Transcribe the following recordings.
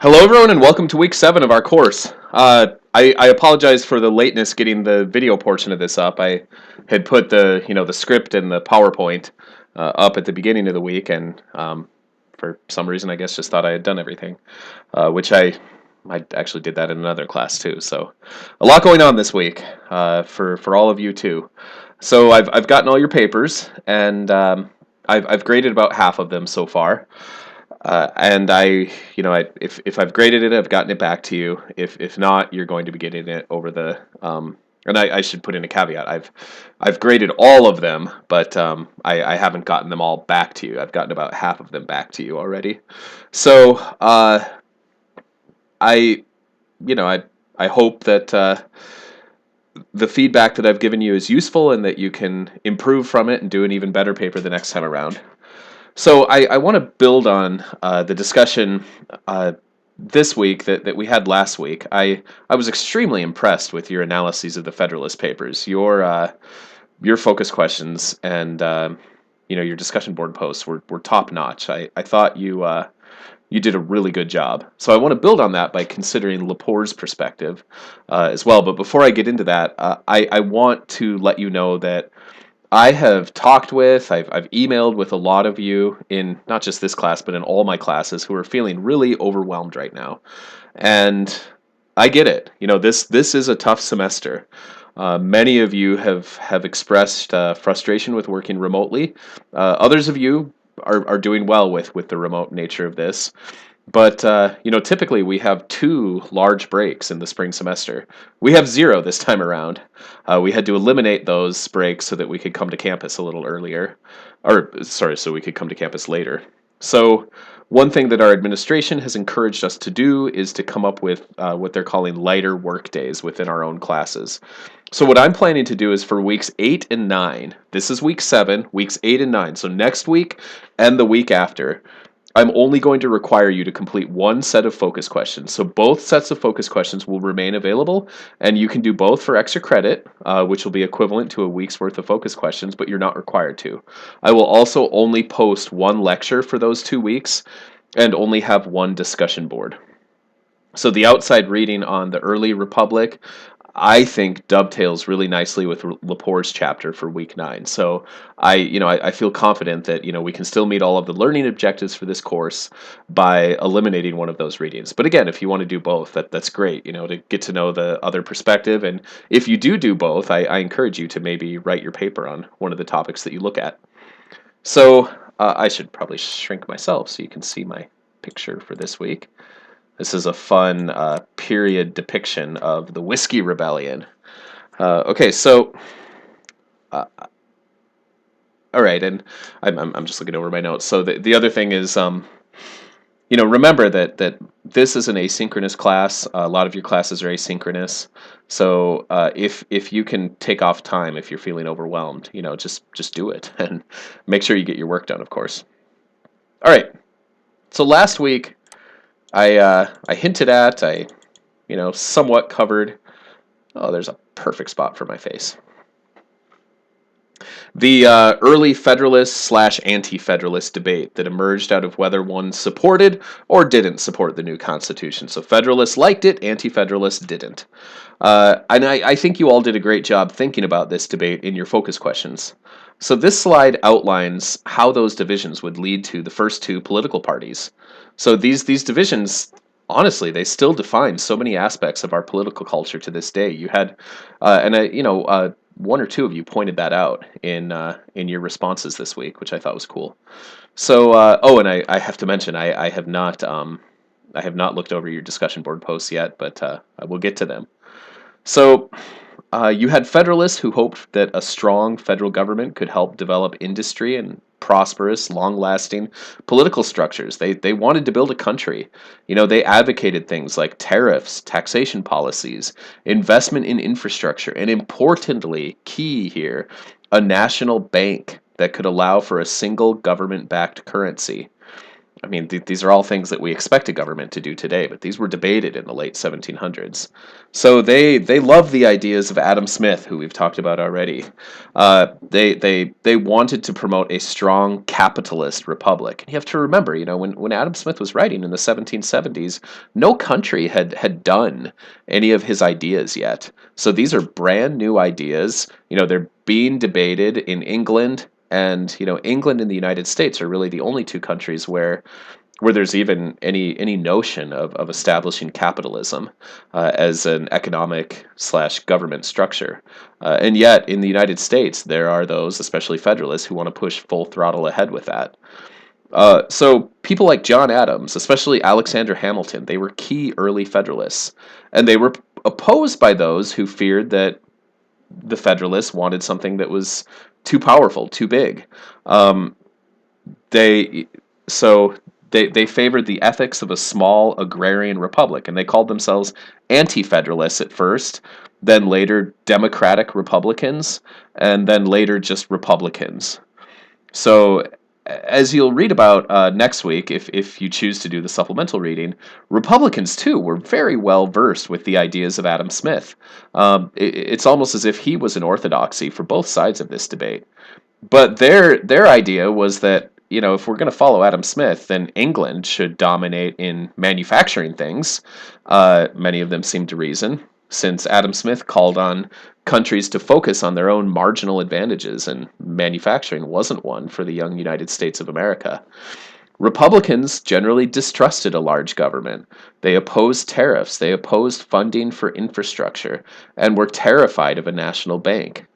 Hello, everyone, and welcome to week 7 of our course. I apologize for the lateness getting the video portion of this up. I had put the script and the PowerPoint up at the beginning of the week, and for some reason, I guess just thought I had done everything, which I actually did that in another class too. So a lot going on this week for all of you too. So I've gotten all your papers, and I've graded about half of them so far. And if I've graded it, I've gotten it back to you. If not, you're going to be getting it over the. And I should put in a caveat. I've graded all of them, but I haven't gotten them all back to you. I've gotten about half of them back to you already. So I you know I hope that the feedback that I've given you is useful and that you can improve from it and do an even better paper the next time around. So I want to build on the discussion this week that we had last week. I was extremely impressed with your analyses of the Federalist Papers, your focus questions, and your discussion board posts were top notch. I thought you did a really good job. So I want to build on that by considering Lepore's perspective as well. But before I get into that, I want to let you know that I have talked with, I've emailed with a lot of you in not just this class, but in all my classes who are feeling really overwhelmed right now. And I get it. This is a tough semester. Many of you have expressed frustration with working remotely. Others of you are doing well with the remote nature of this. But typically we have 2 large breaks in the spring semester. We have 0 this time around. We had to eliminate those breaks so that we could come to campus a little earlier, or sorry, so we could come to campus later. So one thing that our administration has encouraged us to do is to come up with what they're calling lighter work days within our own classes. So what I'm planning to do is for weeks 8 and 9, this is week 7, weeks 8 and 9, so next week and the week after, I'm only going to require you to complete one set of focus questions. So both sets of focus questions will remain available, and you can do both for extra credit, which will be equivalent to a week's worth of focus questions, but you're not required to. I will also only post one lecture for those 2 weeks and only have one discussion board. So the outside reading on the early Republic, I think dovetails really nicely with Lepore's chapter for week 9. So I feel confident that we can still meet all of the learning objectives for this course by eliminating one of those readings. But again, if you want to do both, that's great. To get to know the other perspective. And if you do both, I encourage you to maybe write your paper on one of the topics that you look at. So I should probably shrink myself so you can see my picture for this week. This is a fun period depiction of the Whiskey Rebellion. Okay, so all right, and I'm just looking over my notes. So the other thing is, remember that this is an asynchronous class. A lot of your classes are asynchronous. So if you can take off time if you're feeling overwhelmed, just do it and make sure you get your work done, of course. All right. So last week, I hinted at, somewhat covered. Oh, there's a perfect spot for my face. The early Federalist/anti-Federalist debate that emerged out of whether one supported or didn't support the new Constitution. So Federalists liked it, anti-Federalists didn't. And I think you all did a great job thinking about this debate in your focus questions. So this slide outlines how those divisions would lead to the first 2 political parties. So these divisions, honestly, they still define so many aspects of our political culture to this day. You had, one or two of you pointed that out in your responses this week, which I thought was cool. So, and I have to mention, I have not looked over your discussion board posts yet, but I will get to them. So, you had Federalists who hoped that a strong federal government could help develop industry and prosperous, long-lasting political structures. They wanted to build a country. They advocated things like tariffs, taxation policies, investment in infrastructure, and importantly, key here, a national bank that could allow for a single government-backed currency. I mean, these are all things that we expect a government to do today, but these were debated in the late 1700s. So they love the ideas of Adam Smith, who we've talked about already. They wanted to promote a strong capitalist republic. And you have to remember, when Adam Smith was writing in the 1770s, no country had done any of his ideas yet. So these are brand new ideas. They're being debated in England, and England and the United States are really the only two countries where there's even any notion of establishing capitalism as an economic slash government structure. And yet, in the United States, there are those, especially Federalists, who want to push full throttle ahead with that. So people like John Adams, especially Alexander Hamilton, they were key early Federalists, and they were opposed by those who feared that the Federalists wanted something that was too powerful, too big. Um, they so they favored the ethics of a small agrarian republic, and they called themselves anti-federalists at first, then later democratic republicans, and then later just republicans. So, as you'll read about next week, if you choose to do the supplemental reading, Republicans too were very well versed with the ideas of Adam Smith. It's almost as if he was an orthodoxy for both sides of this debate. But their idea was that, if we're going to follow Adam Smith, then England should dominate in manufacturing things. Many of them seem to reason, since Adam Smith called on countries to focus on their own marginal advantages, and manufacturing wasn't one for the young United States of America. Republicans generally distrusted a large government. They opposed tariffs, they opposed funding for infrastructure, and were terrified of a national bank.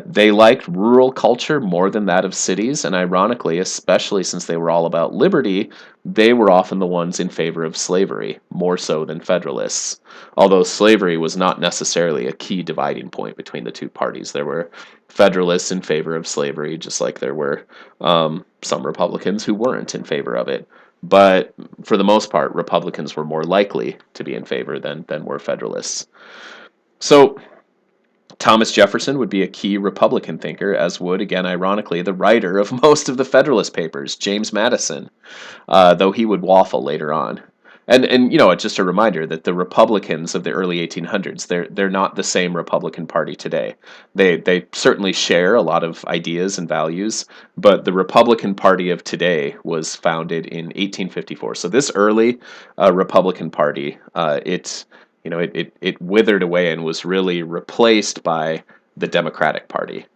They liked rural culture more than that of cities, and ironically, especially since they were all about liberty, they were often the ones in favor of slavery, more so than Federalists. Although slavery was not necessarily a key dividing point between the two parties. There were Federalists in favor of slavery, just like there were some Republicans who weren't in favor of it. But for the most part, Republicans were more likely to be in favor than were Federalists. So Thomas Jefferson would be a key Republican thinker, as would, again, ironically, the writer of most of the Federalist Papers, James Madison, though he would waffle later on. And just a reminder that the Republicans of the early 1800s, they're not the same Republican Party today. They certainly share a lot of ideas and values, but the Republican Party of today was founded in 1854. So this early Republican Party, it withered away and was really replaced by the Democratic Party.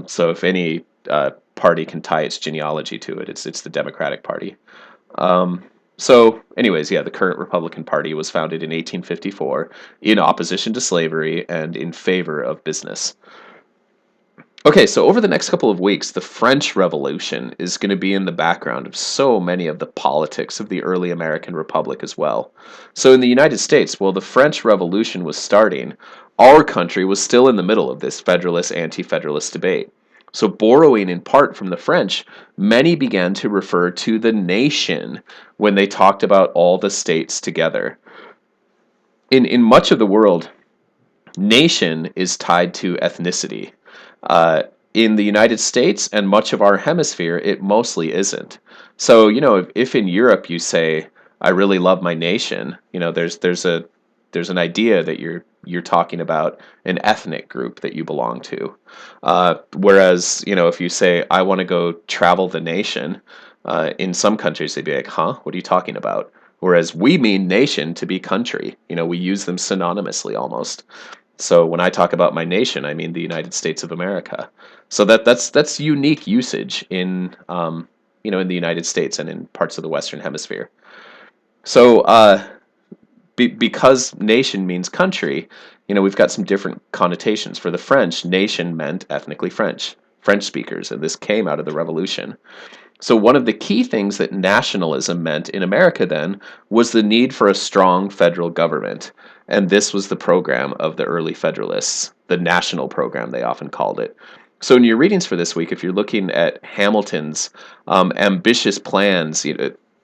So if any party can tie its genealogy to it, it's the Democratic Party. So, anyways, yeah, the current Republican Party was founded in 1854 in opposition to slavery and in favor of business. Okay, so over the next couple of weeks, the French Revolution is going to be in the background of so many of the politics of the early American Republic as well. So in the United States, while the French Revolution was starting, our country was still in the middle of this Federalist anti-Federalist debate. So borrowing in part from the French, many began to refer to the nation when they talked about all the states together. In much of the world, nation is tied to ethnicity. Uh, in the United States and much of our hemisphere, it mostly isn't. So, if in Europe you say, "I really love my nation," there's an idea that you're talking about an ethnic group that you belong to. Whereas, if you say, "I want to go travel the nation," in some countries they'd be like, "Huh? What are you talking about?" Whereas we mean nation to be country. We use them synonymously almost. So when I talk about my nation, I mean the United States of America. So that's unique usage in the United States and in parts of the Western Hemisphere. So because nation means country, we've got some different connotations. For the French, nation meant ethnically French speakers, and this came out of the Revolution. So one of the key things that nationalism meant in America then was the need for a strong federal government. And this was the program of the early Federalists, the national program, they often called it. So in your readings for this week, if you're looking at Hamilton's ambitious plans,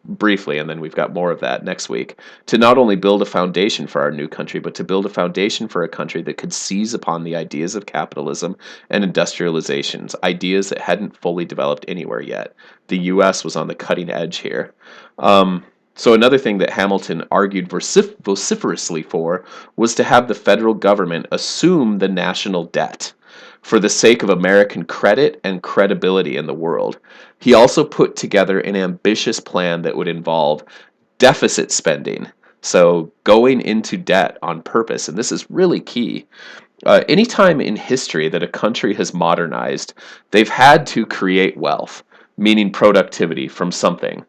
briefly, and then we've got more of that next week, to not only build a foundation for our new country, but to build a foundation for a country that could seize upon the ideas of capitalism and industrializations, ideas that hadn't fully developed anywhere yet. The U.S. was on the cutting edge here. So another thing that Hamilton argued vociferously for was to have the federal government assume the national debt for the sake of American credit and credibility in the world. He also put together an ambitious plan that would involve deficit spending, so going into debt on purpose, and this is really key. Anytime in history that a country has modernized, they've had to create wealth, meaning productivity from something.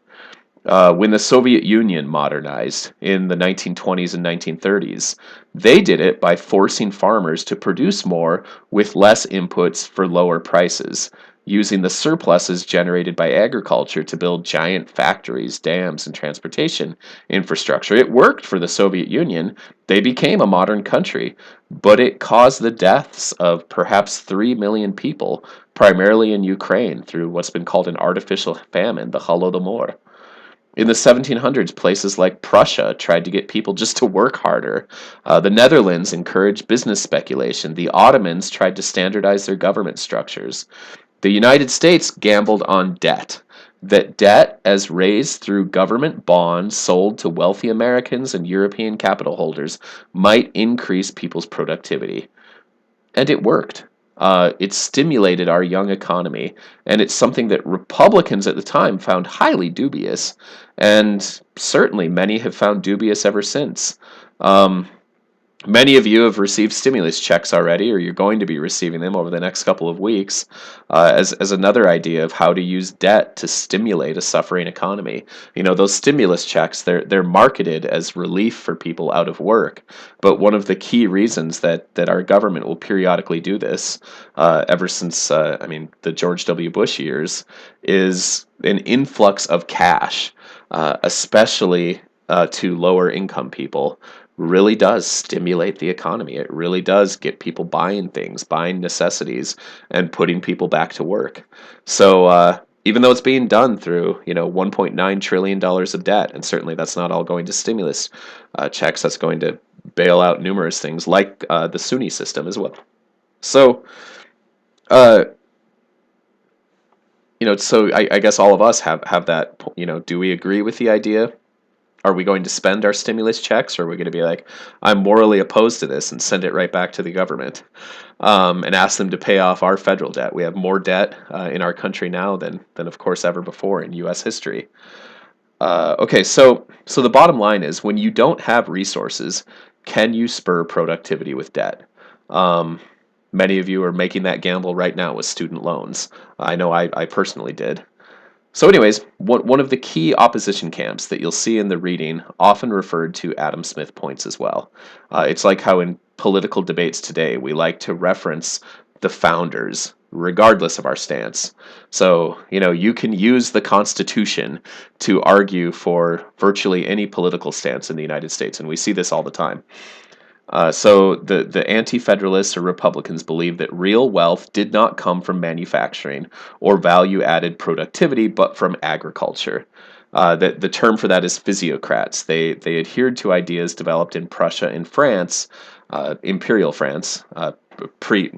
When the Soviet Union modernized in the 1920s and 1930s, they did it by forcing farmers to produce more with less inputs for lower prices, using the surpluses generated by agriculture to build giant factories, dams, and transportation infrastructure. It worked for the Soviet Union. They became a modern country, but it caused the deaths of perhaps 3 million people, primarily in Ukraine, through what's been called an artificial famine, the Holodomor. In the 1700s, places like Prussia tried to get people just to work harder. The Netherlands encouraged business speculation. The Ottomans tried to standardize their government structures. The United States gambled on debt. That debt, as raised through government bonds sold to wealthy Americans and European capital holders, might increase people's productivity. And it worked. It stimulated our young economy, and it's something that Republicans at the time found highly dubious, and certainly many have found dubious ever since. Um, Many of you have received stimulus checks already, or you're going to be receiving them over the next couple of weeks, as another idea of how to use debt to stimulate a suffering economy. You know, those stimulus checks, they're marketed as relief for people out of work. But one of the key reasons that our government will periodically do this, ever since, the George W. Bush years, is an influx of cash, especially to lower income people, really does stimulate the economy. It really does get people buying things, buying necessities, and putting people back to work. So even though it's being done through, $1.9 trillion of debt, and certainly that's not all going to stimulus checks, that's going to bail out numerous things like the SUNY system as well. So, uh, I guess all of us have that. Do we agree with the idea? Are we going to spend our stimulus checks, or are we going to be like, I'm morally opposed to this, and send it right back to the government, and ask them to pay off our federal debt? We have more debt in our country now than of course ever before in U.S. history. Okay, so the bottom line is, when you don't have resources, can you spur productivity with debt? Um, Many of you are making that gamble right now with student loans. I know I personally did. So anyways, one of the key opposition camps that you'll see in the reading often referred to Adam Smith points as well. It's like how in political debates today we like to reference the founders regardless of our stance. So, you can use the Constitution to argue for virtually any political stance in the United States, and we see this all the time. So the anti-federalists or Republicans believe that real wealth did not come from manufacturing or value-added productivity, but from agriculture. The term for that is physiocrats. They adhered to ideas developed in Prussia and France, Imperial France, pre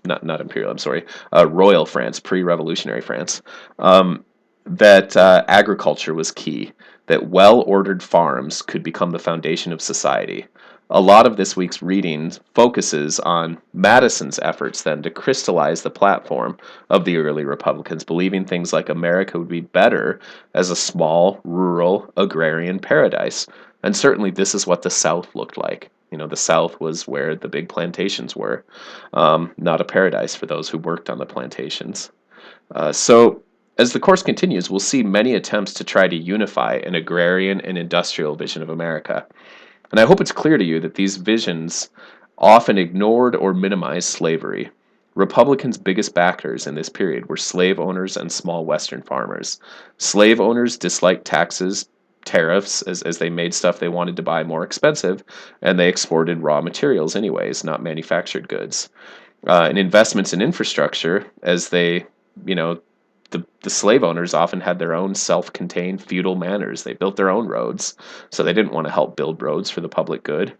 not Imperial. I'm sorry, Royal France, pre-Revolutionary France. That agriculture was key. That well-ordered farms could become the foundation of society. A lot of this week's reading focuses on Madison's efforts then to crystallize the platform of the early Republicans, believing things like America would be better as a small, rural, agrarian paradise. And certainly this is what the South looked like. The South was where the big plantations were, not a paradise for those who worked on the plantations. So as the course continues, we'll see many attempts to try to unify an agrarian and industrial vision of America. And I hope it's clear to you that these visions often ignored or minimized slavery. Republicans' biggest backers in this period were slave owners and small Western farmers. Slave owners disliked taxes, tariffs, as they made stuff they wanted to buy more expensive, and they exported raw materials anyways, not manufactured goods. And investments in infrastructure, as they, you know, the slave owners often had their own self-contained feudal manors. They built their own roads, so they didn't want to help build roads for the public good.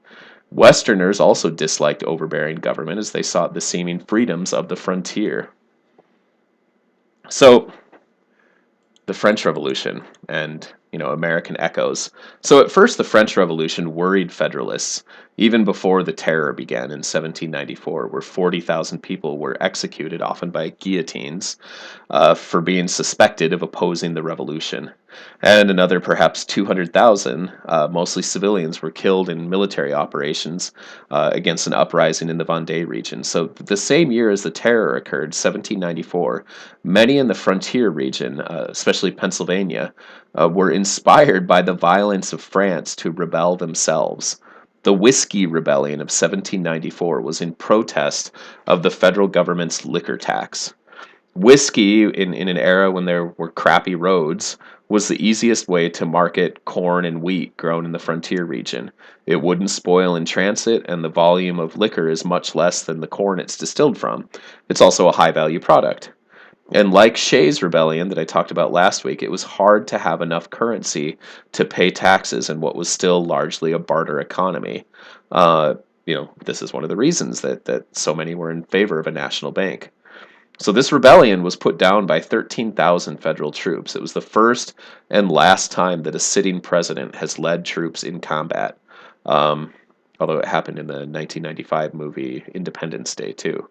Westerners also disliked overbearing government as they sought the seeming freedoms of the frontier. So, the French Revolution and American echoes. So at first the French Revolution worried Federalists even before the Terror began in 1794, where 40,000 people were executed, often by guillotines, for being suspected of opposing the revolution. And another perhaps 200,000, mostly civilians, were killed in military operations against an uprising in the Vendée region. So the same year as the Terror occurred, 1794, many in the frontier region, especially Pennsylvania, were inspired by the violence of France to rebel themselves. The Whiskey Rebellion of 1794 was in protest of the federal government's liquor tax. Whiskey, in an era when there were crappy roads, was the easiest way to market corn and wheat grown in the frontier region. It wouldn't spoil in transit, and the volume of liquor is much less than the corn it's distilled from. It's also a high value product. And like Shays' rebellion that I talked about last week, it was hard to have enough currency to pay taxes in what was still largely a barter economy. Uh, this is one of the reasons that so many were in favor of a national bank. So this rebellion was put down by 13,000 federal troops. It was the first and last time that a sitting president has led troops in combat, um, although it happened in the 1995 movie Independence Day too.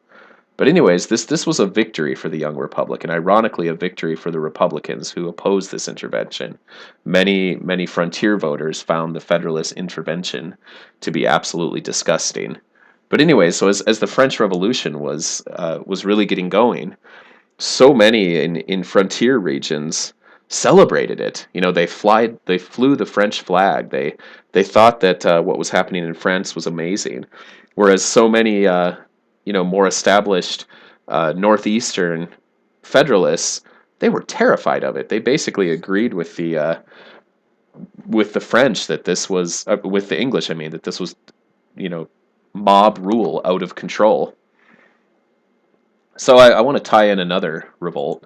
But anyways, this was a victory for the young republic, and ironically a victory for the Republicans who opposed this intervention. Many frontier voters found the Federalist intervention to be absolutely disgusting. But anyways, so as the French Revolution was really getting going, so many in frontier regions celebrated it. They flew the French flag. They thought that what was happening in France was amazing, whereas so many more established northeastern Federalists, they were terrified of it. They basically agreed with the French that this was with the English. I mean that this was you know mob rule out of control. So I want to tie in another revolt.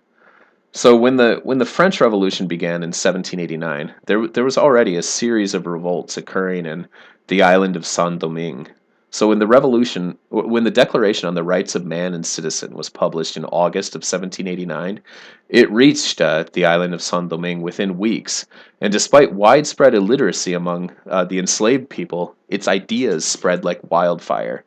So when the French Revolution began in 1789, there was already a series of revolts occurring in the island of Saint-Domingue. So when the Declaration on the Rights of Man and Citizen was published in August of 1789, it reached the island of Saint-Domingue within weeks. And despite widespread illiteracy among the enslaved people, its ideas spread like wildfire.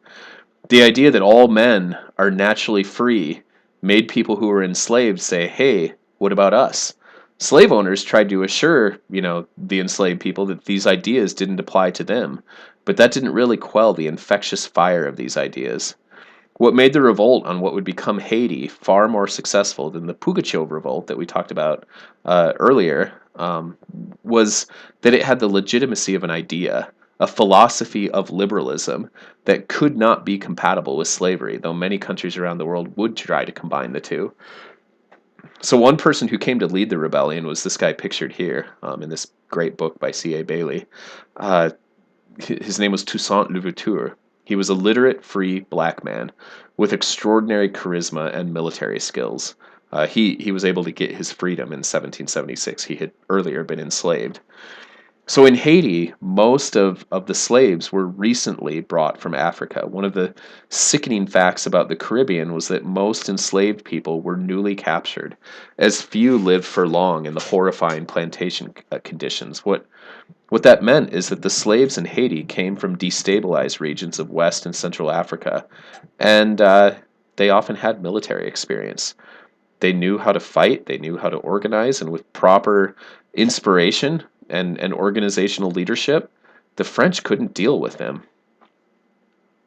The idea that all men are naturally free made people who were enslaved say, "Hey, what about us?" Slave owners tried to assure, the enslaved people that these ideas didn't apply to them, but that didn't really quell the infectious fire of these ideas. What made the revolt on what would become Haiti far more successful than the Pugachev revolt that we talked about earlier was that it had the legitimacy of an idea, a philosophy of liberalism that could not be compatible with slavery, though many countries around the world would try to combine the two. So one person who came to lead the rebellion was this guy pictured here in this great book by C.A. Bailey. Uh, his name was Toussaint Louverture. He was a literate, free black man with extraordinary charisma and military skills. He was able to get his freedom in 1776. He had earlier been enslaved. So in Haiti, most of the slaves were recently brought from Africa. One of the sickening facts about the Caribbean was that most enslaved people were newly captured, as few lived for long in the horrifying plantation conditions. What that meant is that the slaves in Haiti came from destabilized regions of West and Central Africa, and they often had military experience. They knew how to fight, they knew how to organize, and with proper inspiration and organizational leadership, the French couldn't deal with them.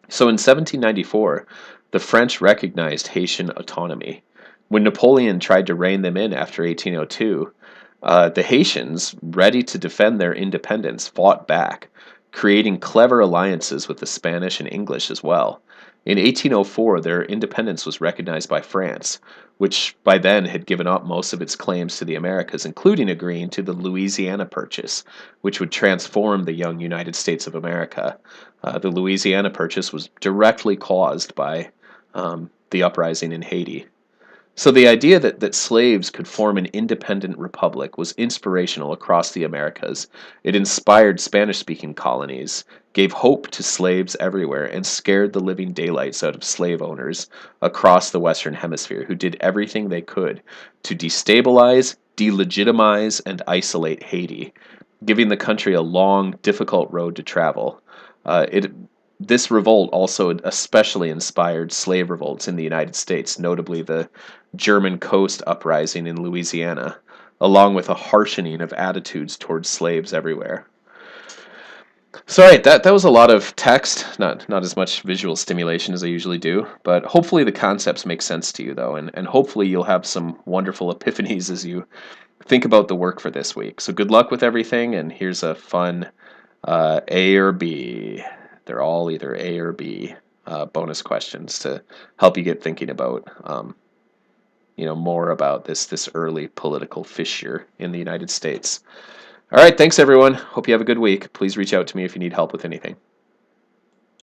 So in 1794, the French recognized Haitian autonomy. When Napoleon tried to rein them in after 1802, the Haitians, ready to defend their independence, fought back, creating clever alliances with the Spanish and English as well. In 1804, their independence was recognized by France, which by then had given up most of its claims to the Americas, including agreeing to the Louisiana Purchase, which would transform the young United States of America. The Louisiana Purchase was directly caused by the uprising in Haiti. So the idea that slaves could form an independent republic was inspirational across the Americas. It inspired Spanish-speaking colonies, gave hope to slaves everywhere, and scared the living daylights out of slave owners across the Western Hemisphere who did everything they could to destabilize, delegitimize, and isolate Haiti, giving the country a long, difficult road to travel. It This revolt also especially inspired slave revolts in the United States, notably the German Coast Uprising in Louisiana, along with a harshening of attitudes towards slaves everywhere. So, right, that was a lot of text, not as much visual stimulation as I usually do, but hopefully the concepts make sense to you, though, and hopefully you'll have some wonderful epiphanies as you think about the work for this week. So, good luck with everything, and here's a fun A or B. They're all either A or B bonus questions to help you get thinking about more about this early political fissure in the United States. All right, thanks everyone. Hope you have a good week. Please reach out to me if you need help with anything.